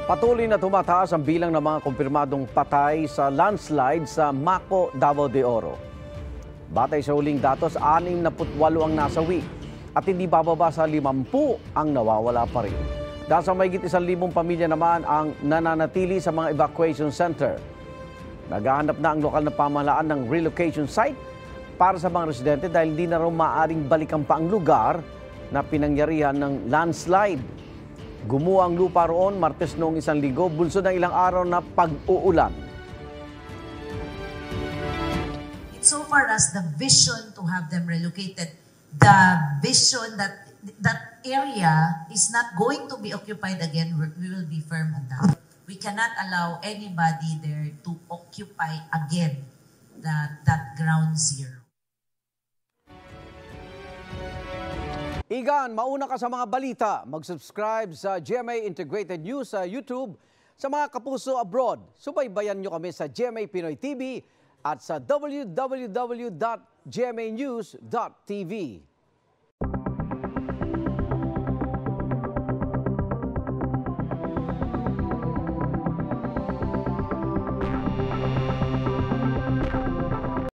Patuloy na tumataas ang bilang ng mga kumpirmadong patay sa landslide sa Maco, Davao de Oro. Batay sa huling datos, 68 ang nasawi at hindi bababa sa 50 ang nawawala pa rin. Dahil sa mahigit 1,000 pamilya naman ang nananatili sa mga evacuation center. Naghahanap na ang lokal na pamahalaan ng relocation site para sa mga residente dahil hindi na raw maaaring balikan pa ang lugar na pinangyarihan ng landslide. Gumuha ang lupa roon Martes noong 1 linggo, bunsod ng ilang araw na pag-uulan. So far as the vision to have them relocated, the vision that that area is not going to be occupied again, we will be firm on that. We cannot allow anybody there to occupy again that ground zero. Igan, mauna ka sa mga balita. Mag-subscribe sa GMA Integrated News sa YouTube. Sa mga kapuso abroad, subaybayan nyo kami sa GMA Pinoy TV at sa www.gmanews.tv.